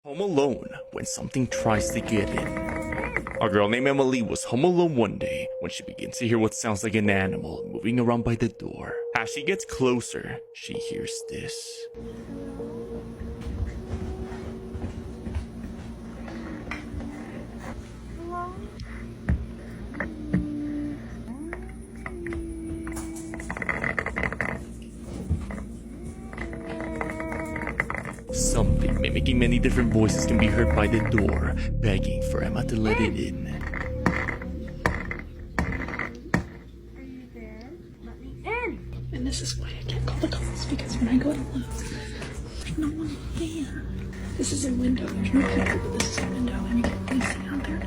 Home alone when something tries to get in. A girl named Emily was home alone one day when she begins to hear what sounds like an animal moving around by the door. As she gets closer, she hears this. Something mimicking many different voices can be heard by the door, begging for Emma to let it in. Are you there? Let me in! And this is why I can't call the cops, because when I go to look, there's no one there. This is a window, there's no people, but this is a window, and you can really see out there.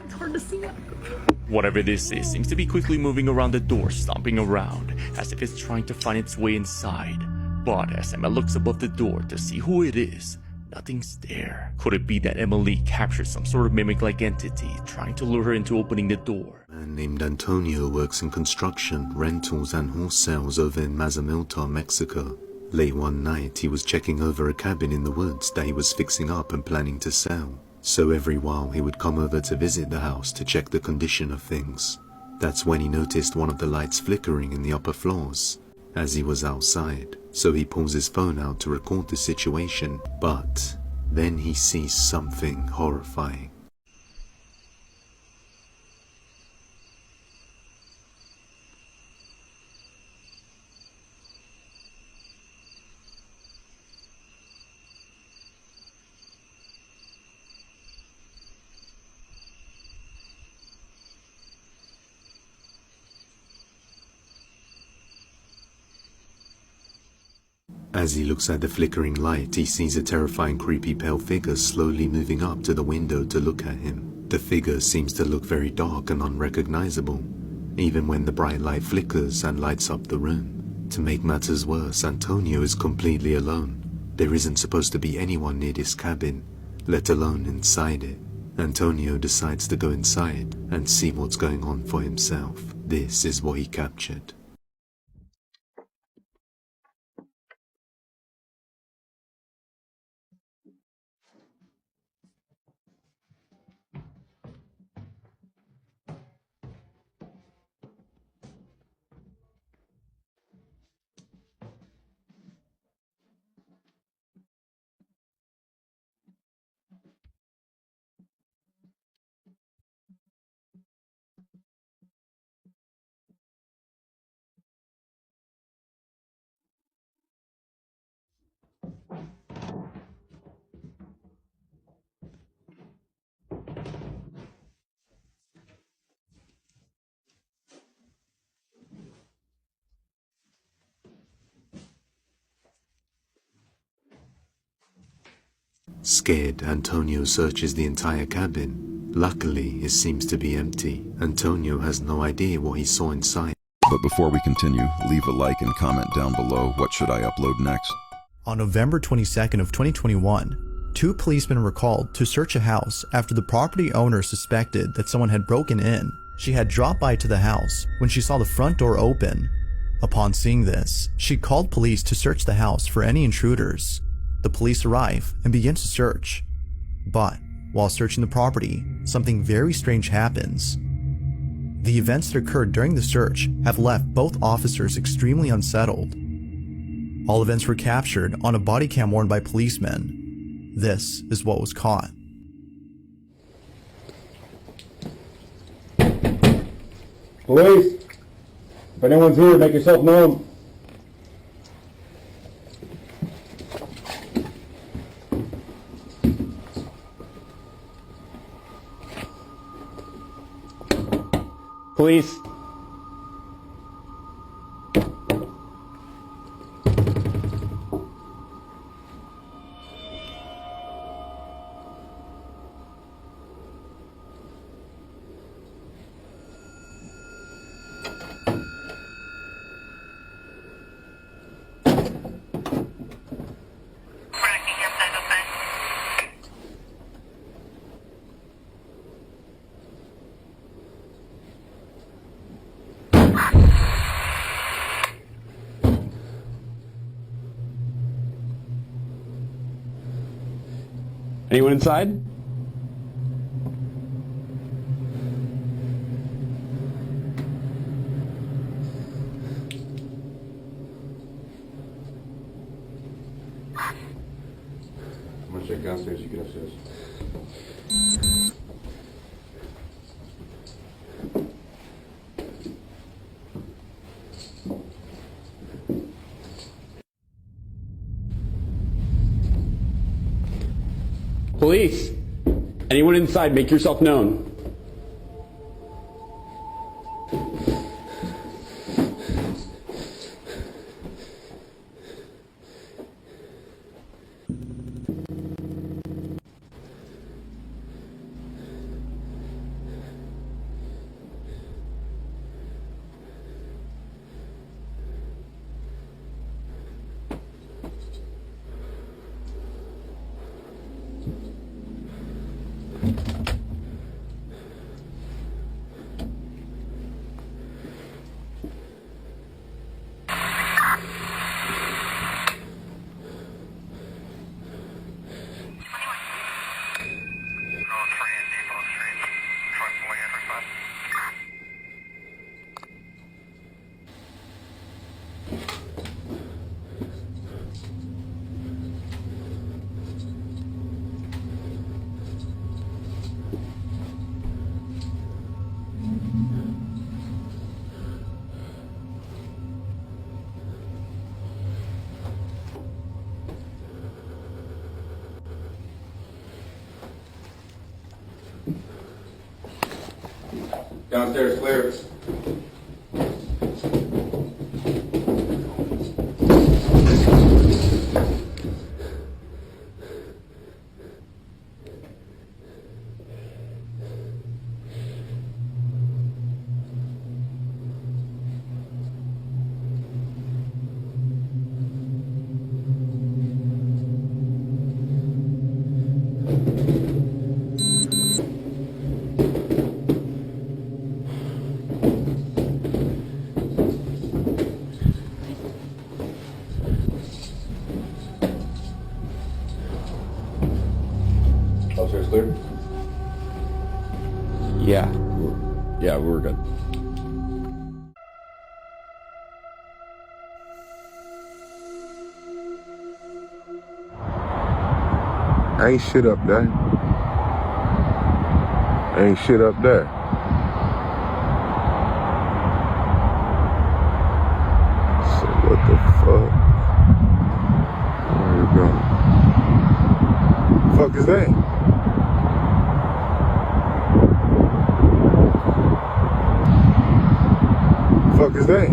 It's hard to see out there. Whatever this is seems to be quickly moving around the door, stomping around, as if it's trying to find its way inside. But as Emma looks above the door to see who it is, nothing's there. Could it be that Emily captured some sort of mimic-like entity trying to lure her into opening the door? A man named Antonio works in construction, rentals and horse sales over in Mazamilta, Mexico. Late one night, he was checking over a cabin in the woods that he was fixing up and planning to sell. So every while he would come over to visit the house to check the condition of things. That's when he noticed one of the lights flickering in the upper floors as he was outside. So he pulls his phone out to record the situation, but then he sees something horrifying. As he looks at the flickering light, he sees a terrifying, creepy pale figure slowly moving up to the window to look at him. The figure seems to look very dark and unrecognizable, even when the bright light flickers and lights up the room. To make matters worse, Antonio is completely alone. There isn't supposed to be anyone near this cabin, let alone inside it. Antonio decides to go inside and see what's going on for himself. This is what he captured. Scared, Antonio searches the entire cabin. Luckily, it seems to be empty. Antonio has no idea what he saw inside. But before we continue, leave a like and comment down below what should I upload next. On November 22nd of 2021, two policemen were called to search a house after the property owner suspected that someone had broken in. She had dropped by to the house when she saw the front door open. Upon seeing this, she called police to search the house for any intruders. The police arrive and begin to search. But while searching the property, something very strange happens. The events that occurred during the search have left both officers extremely unsettled. All events were captured on a body cam worn by policemen. This is what was caught. Police, if anyone's here, make yourself known. Police. Anyone inside? I'm gonna check downstairs, you get upstairs. Police! Anyone inside, make yourself known. Downstairs, clear. Upstairs, clear. Yeah, we're good. Ain't shit up there. Ain't shit up there. So what the fuck? Where you going? Fuck is that? Fuck is that?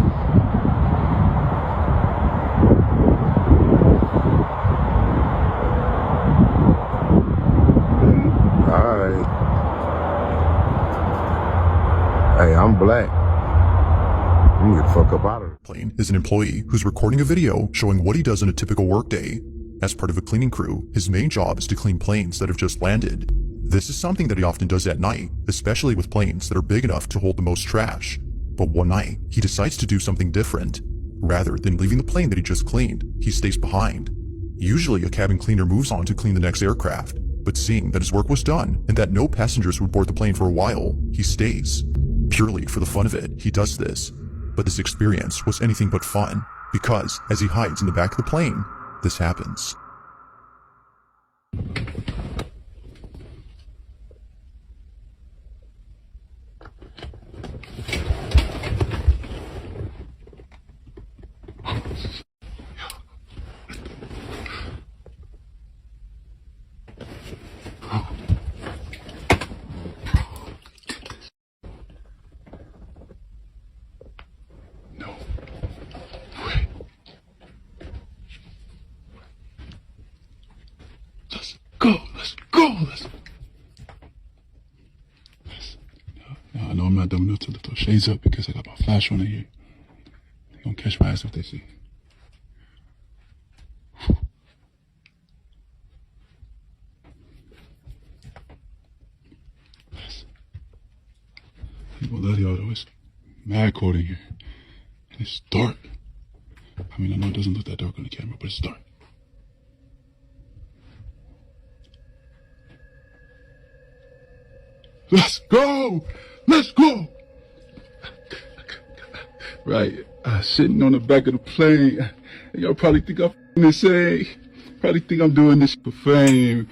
Alright. Hey, I'm black. I'm gonna get the fuck up out of here. Plane is an employee who's recording a video showing what he does in a typical workday. As part of a cleaning crew, his main job is to clean planes that have just landed. This is something that he often does at night, especially with planes that are big enough to hold the most trash. But one night, he decides to do something different. Rather than leaving the plane that he just cleaned, he stays behind. Usually, a cabin cleaner moves on to clean the next aircraft, but seeing that his work was done and that no passengers would board the plane for a while, he stays. Purely for the fun of it, he does this. But this experience was anything but fun, because as he hides in the back of the plane, this happens. No, I know I'm not dumb enough to lift those shades up because I got my flash on in here. They're gonna catch my ass if they see. I ain't gonna lie to y'all though, it's mad cold in here. And it's dark. I mean, I know it doesn't look that dark on the camera, but it's dark. Let's go! Let's go! Right, sitting on the back of the plane. Y'all probably think I'm insane. Probably think I'm doing this for fame.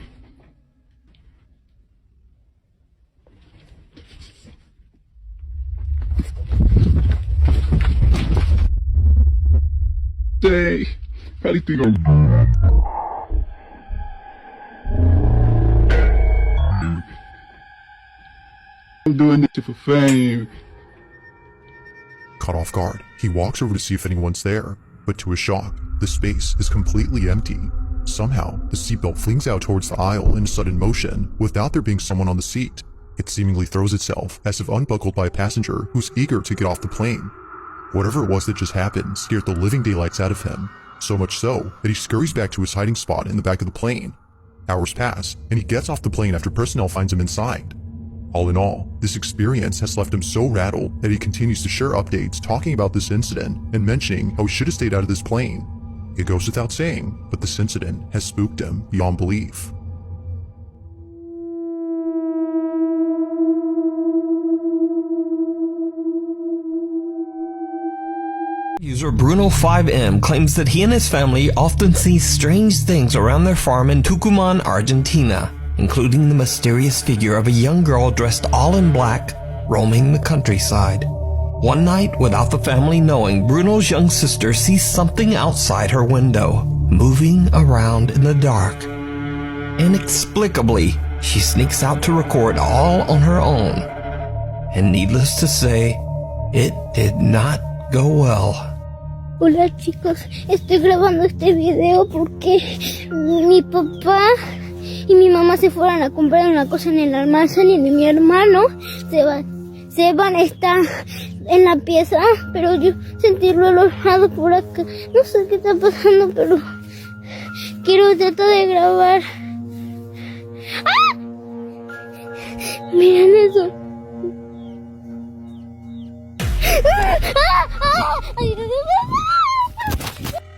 Probably think I'm doing this for fame. Caught off guard, he walks over to see if anyone's there, but to his shock, the space is completely empty. Somehow, the seatbelt flings out towards the aisle in a sudden motion, without there being someone on the seat. It seemingly throws itself, as if unbuckled by a passenger who's eager to get off the plane. Whatever it was that just happened scared the living daylights out of him, so much so that he scurries back to his hiding spot in the back of the plane. Hours pass, and he gets off the plane after personnel finds him inside. All in all, this experience has left him so rattled that he continues to share updates talking about this incident and mentioning how he should have stayed out of this plane. It goes without saying, but this incident has spooked him beyond belief. User Bruno5M claims that he and his family often see strange things around their farm in Tucumán, Argentina, including the mysterious figure of a young girl dressed all in black, roaming the countryside. One night, without the family knowing, Bruno's young sister sees something outside her window, moving around in the dark. Inexplicably, she sneaks out to record all on her own. And needless to say, it did not go well. Hola chicos, estoy grabando este video porque mi papá y mi mamá se fueron a comprar una cosa en el almacén y mi hermano Seban está en la pieza, pero yo sentirlo alojado por acá. No sé qué está pasando, pero quiero tratar de grabar. ¡Ah! Miren eso.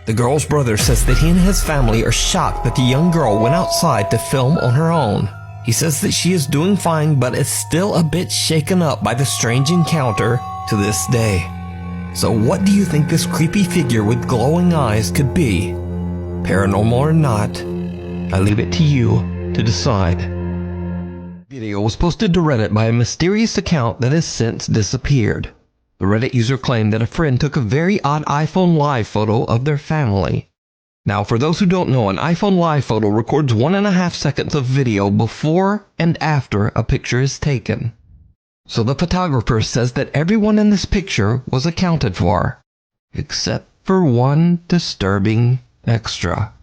The girl's brother says that he and his family are shocked that the young girl went outside to film on her own. He says that she is doing fine but is still a bit shaken up by the strange encounter to this day. So what do you think this creepy figure with glowing eyes could be? Paranormal or not, I leave it to you to decide. The video was posted to Reddit by a mysterious account that has since disappeared. The Reddit user claimed that a friend took a very odd iPhone Live photo of their family. Now, for those who don't know, an iPhone Live photo records 1.5 seconds of video before and after a picture is taken. So the photographer says that everyone in this picture was accounted for, except for one disturbing extra.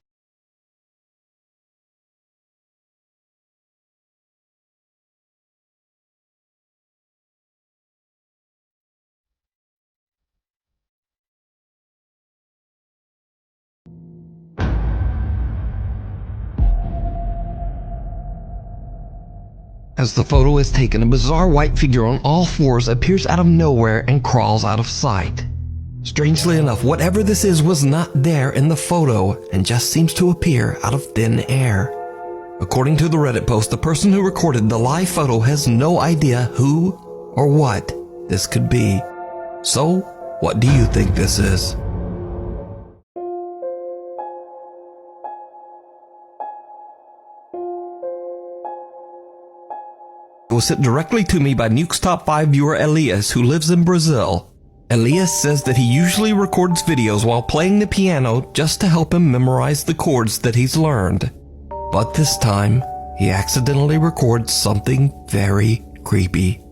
As the photo is taken, a bizarre white figure on all fours appears out of nowhere and crawls out of sight. Strangely enough, whatever this is was not there in the photo and just seems to appear out of thin air. According to the Reddit post, the person who recorded the live photo has no idea who or what this could be. So, what do you think this is? Was sent directly to me by Nuke's Top 5 viewer Elias, who lives in Brazil. Elias says that he usually records videos while playing the piano just to help him memorize the chords that he's learned. But this time, he accidentally records something very creepy.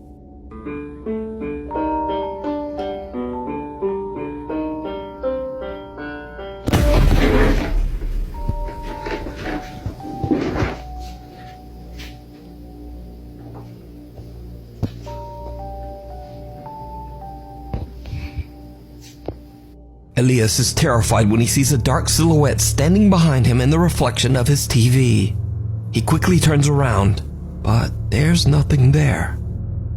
Elias is terrified when he sees a dark silhouette standing behind him in the reflection of his TV. He quickly turns around, but there's nothing there.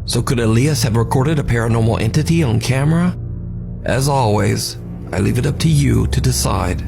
So could Elias have recorded a paranormal entity on camera? As always, I leave it up to you to decide.